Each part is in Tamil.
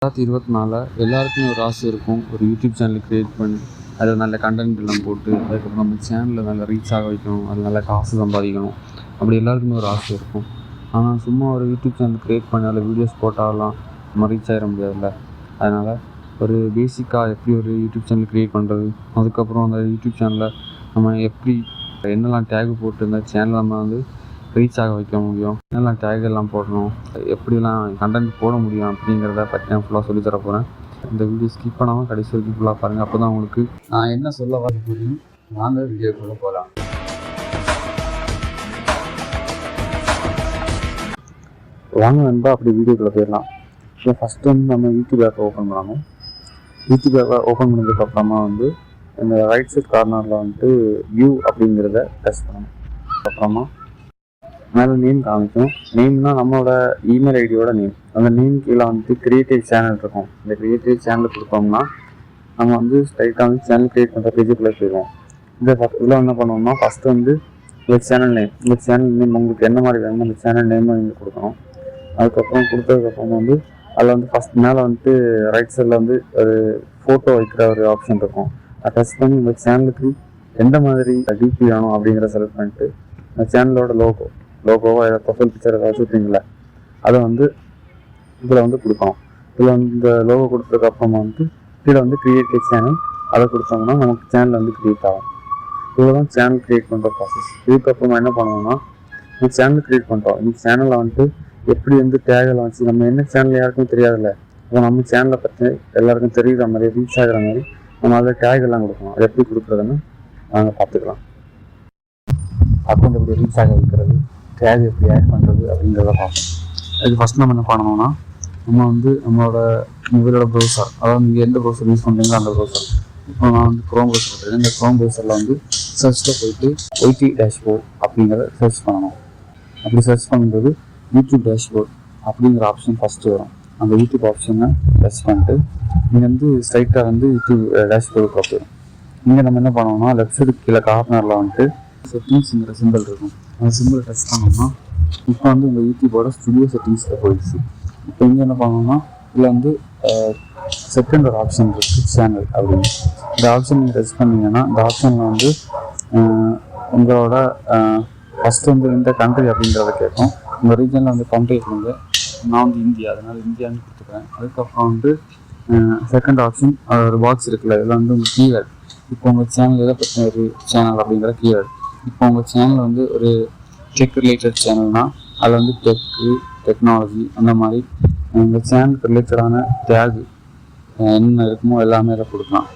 2024 எல்லாருக்குமே ஒரு ஆசை இருக்கும். ஒரு யூடியூப் சேனல் கிரியேட் பண்ணி அதில் நல்ல கண்டென்ட் எல்லாம் போட்டு அதுக்கப்புறம் நம்ம சேனலில் நல்ல ரீச் ஆக வைக்கணும், அது நல்ல காசு சம்பாதிக்கணும், அப்படி எல்லாருக்குமே ஒரு ஆசை இருக்கும். ஆனால் சும்மா ஒரு யூடியூப் சேனல் கிரியேட் பண்ணி அதில் வீடியோஸ் போட்டாலாம் நம்ம ரீச் ஆகிட முடியாதுல்ல. அதனால் ஒரு பேசிக்காக எப்படி ஒரு யூடியூப் சேனல் கிரியேட் பண்ணுறது, அதுக்கப்புறம் அந்த யூடியூப் சேனலில் நம்ம எப்படி என்னெல்லாம் டேக் போட்டு இந்த சேனலை நம்ம ரீச் ஆக வைக்க முடியும், என்னெல்லாம் டேக் எல்லாம் போடணும், எப்படிலாம் கண்டென்ட் போட முடியும் அப்படிங்கிறத பற்றி நான் ஃபுல்லாக சொல்லித்தர போகிறேன். இந்த வீடியோ ஸ்கிப் பண்ணாமல் கடைசி வரைக்கும் ஃபுல்லாக பாருங்கள். அப்போ தான் உங்களுக்கு நான் என்ன சொல்ல வர புரியும். வாங்க வீடியோக்குள்ளே போகலாம். வாங்க நண்பா, அப்படி வீடியோக்குள்ளே போயிடலாம். இப்போ ஃபஸ்ட்டு நம்ம யூடியூப் ஆப்பை ஓப்பன் பண்ணணும். யூடியூப் ஆப்பை ஓப்பன் பண்ணதுக்கப்புறமா இந்த ரைட் சைட் கார்னரில் வியூ அப்படிங்கிறத டச் பண்ணணும். அப்புறமா மேலே நேம் காமிக்கும். நேம்னா நம்மளோட இமெயில் ஐடியோட நேம். அந்த நேம் கீழே கிரியேட்டிவ் சேனல் இருக்கும். இந்த கிரியேட்டிவ் சேனல் கொடுத்தோம்னா நம்ம ஸ்ட்ரைட்டாக சேனல் கிரியேட் பண்ணுற பேஜுக்குள்ளே போயிடுவோம். இதில் என்ன பண்ணுவோம்னா ஃபஸ்ட்டு உங்கள் சேனல் நேம், உங்கள் சேனல் நேம் உங்களுக்கு என்ன மாதிரி வேணுமோ அந்த சேனல் நேமை நீங்கள் கொடுக்கணும். அதுக்கப்புறம் கொடுத்ததுக்கப்புறம் அதில் ஃபஸ்ட் மேலே ரைட் சைடில் ஒரு ஃபோட்டோ வைக்கிற ஒரு ஆப்ஷன் இருக்கும். அதை டச் பண்ணி உங்கள் சேனலுக்கு எந்த மாதிரி டிபி வேணும் அப்படிங்கிற செலக்ட் பண்ணிட்டு அந்த சேனலோட லோகோவோ ப்ரொஃபைல் பிக்சர் ஏதாவது வச்சுருக்கீங்களா அதை இதில் கொடுக்கணும். இதில் இந்த லோகோ கொடுத்ததுக்கப்புறமா கீழே கிரியேட்டிவ் சேனல் அதை கொடுத்தோம்னா நமக்கு சேனல் கிரியேட் ஆகும். இவ்வளோ தான் சேனல் கிரியேட் பண்ணுற ப்ராசஸ். இதுக்கப்புறமா என்ன பண்ணுவோம்னா இந்த சேனல் கிரியேட் பண்ணுறோம். இந்த சேனலில் எப்படி டேகெல்லாம் வச்சு நம்ம என்ன சேனல் யாருக்கும் தெரியாதுல்ல, இப்போ நம்ம சேனலை பற்றி எல்லாருக்கும் தெரிகிற மாதிரி ரீச் ஆகிற மாதிரி நம்ம அதில் டேக் எல்லாம் கொடுக்கணும். அது எப்படி கொடுக்குறதுன்னு நாங்கள் பார்த்துக்கலாம். அக்கௌண்ட் எப்படி ரீச் ஆக வைக்கிறது, டேக் எப்படி ஆட் பண்ணுறது அப்படிங்கிறத பார்ப்போம். அதுக்கு ஃபஸ்ட் நம்ம என்ன பண்ணணும்னா நம்ம நம்மளோட மொபைலோட ப்ரௌசர், அதாவது நீங்கள் எந்த ப்ரௌசர் யூஸ் பண்ணுறீங்களோ அந்த ப்ரௌசர். இப்போ நான் க்ரோம் ப்ரௌசர் பண்ணுறேன். இந்த க்ரோம் ப்ரௌசரில் சர்ச்சில் போயிட்டு ஒய்டி டேஷ்போர்ட் அப்படிங்கிறத சர்ச் பண்ணணும். அப்படி சர்ச் பண்ணும்போது யூடியூப் டேஷ்போர்ட் அப்படிங்கிற ஆப்ஷன் ஃபஸ்ட்டு வரும். அந்த யூடியூப் ஆப்ஷனை டச் பண்ணிட்டு நீங்கள் ஸ்ட்ரைட்டாக யூடியூப் டேஷ்போர்டுக்கு போயிடும். இங்கே நம்ம என்ன பண்ணோம்னா லெஃப்ட் சைடு கீழே கார்னரில் செட்டிங்ஸுங்கிற சிம்பிள் இருக்கும். அந்த சிம்பிளை டச் பண்ணோம்னா இப்போ உங்கள் யூடியூபோட ஸ்டுடியோ செட்டிங்ஸில் போயிடுச்சு. இப்போ இங்கே என்ன பண்ணோம்னா இதில் செகண்ட் ஒரு ஆப்ஷன் இருக்குது, சேனல் அப்படின்னு. இந்த ஆப்ஷன் நீங்கள் டச் பண்ணிங்கன்னா இந்த ஆப்ஷனில் உங்களோட ஃபஸ்ட்டு எந்த கண்ட்ரி அப்படிங்கிறத கேட்கும். உங்கள் ரீஜனில் கண்ட்ரி இருக்குங்க. நான் இந்தியா, அதனால் இந்தியான்னு கொடுத்துக்கிறேன். அதுக்கப்புறம் செகண்ட் ஆப்ஷன் ஒரு பாக்ஸ் இருக்குல்ல, இதில் உங்கள் கீவேர்டு. இப்போ உங்கள் சேனல் எதை பற்றின ஒரு சேனல் அப்படிங்கிற கீவேர்டு. இப்போ உங்கள் சேனல் ஒரு டெக் ரிலேட்டட் சேனல்னால் அதில் டெக்னாலஜி அந்த மாதிரி உங்கள் சேனலுக்கு ரிலேட்டடான டேக் என்ன இருக்குமோ எல்லாமே அதை கொடுக்கலாம்.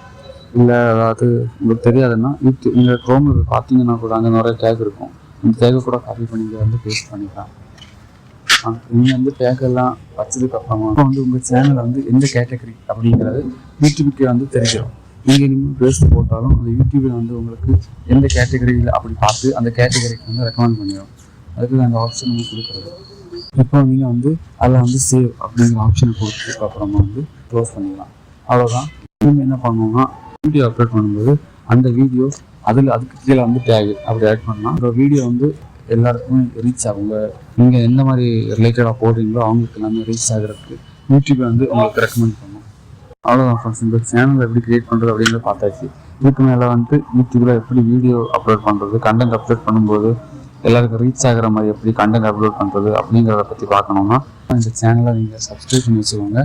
இல்லை அதாவது உங்களுக்கு தெரியாதுன்னா யூடியூப் நீங்கள் க்ரோமில் பார்த்தீங்கன்னா கூட அங்கே நிறைய டேக் இருக்கும். இந்த டேக்கை கூட காப்பி பண்ணி பேஸ்ட் பண்ணிக்கலாம். நீங்கள் டேக் எல்லாம் வச்சதுக்கப்புறமா உங்கள் சேனல் எந்த கேட்டகரி அப்படிங்கிறது யூடியூபுக்கு தெரிஞ்சிடும். நீங்கள் இனிமேல் பேஸ்ட் போட்டாலும் அந்த யூடியூபில் உங்களுக்கு எந்த கேட்டகரியில் அப்படி பார்த்து அந்த கேட்டகரிக்கு ரெக்கமெண்ட் பண்ணிடும். அதுக்கு அந்த ஆப்ஷன் கொடுக்குறது. இப்போ நீங்கள் அதில் சேவ் அப்படிங்கிற ஆப்ஷனை கொடுத்ததுக்கப்புறமா க்ளோஸ் பண்ணிடலாம். அவ்வளோதான். நீங்கள் என்ன பண்ணணும்னா வீடியோ அப்லோட் பண்ணும்போது அந்த வீடியோ அதுக்கு கீழே டேக் அப்படி ஆட் பண்ணலாம். அந்த வீடியோ எல்லாருக்குமே ரீச் ஆகுங்க. நீங்கள் எந்த மாதிரி ரிலேட்டடாக போடுறீங்களோ அவங்களுக்கு எல்லாமே ரீச் ஆகிறதுக்கு யூடியூப் உங்களுக்கு ரெக்கமெண்ட் பண்ணும். அவ்வளோதான் ஃப்ரெண்ட்ஸ். இந்த சேனல் எப்படி கிரியேட் பண்ணுறது அப்படிங்கிறத பார்த்தாச்சு. இதுக்கு மேலே யூடியூப்பில் எப்படி வீடியோ அப்லோட் பண்ணுறது, கண்டென்ட் அப்லோட் பண்ணும்போது எல்லாருக்கும் ரீச் ஆகிற மாதிரி எப்படி கண்டென்ட் அப்லோட் பண்ணுறது அப்படிங்கிறத பற்றி பார்க்கணுன்னா இந்த சேனலை நீங்கள் சப்ஸ்கிரைப் பண்ணி வச்சுக்கோங்க.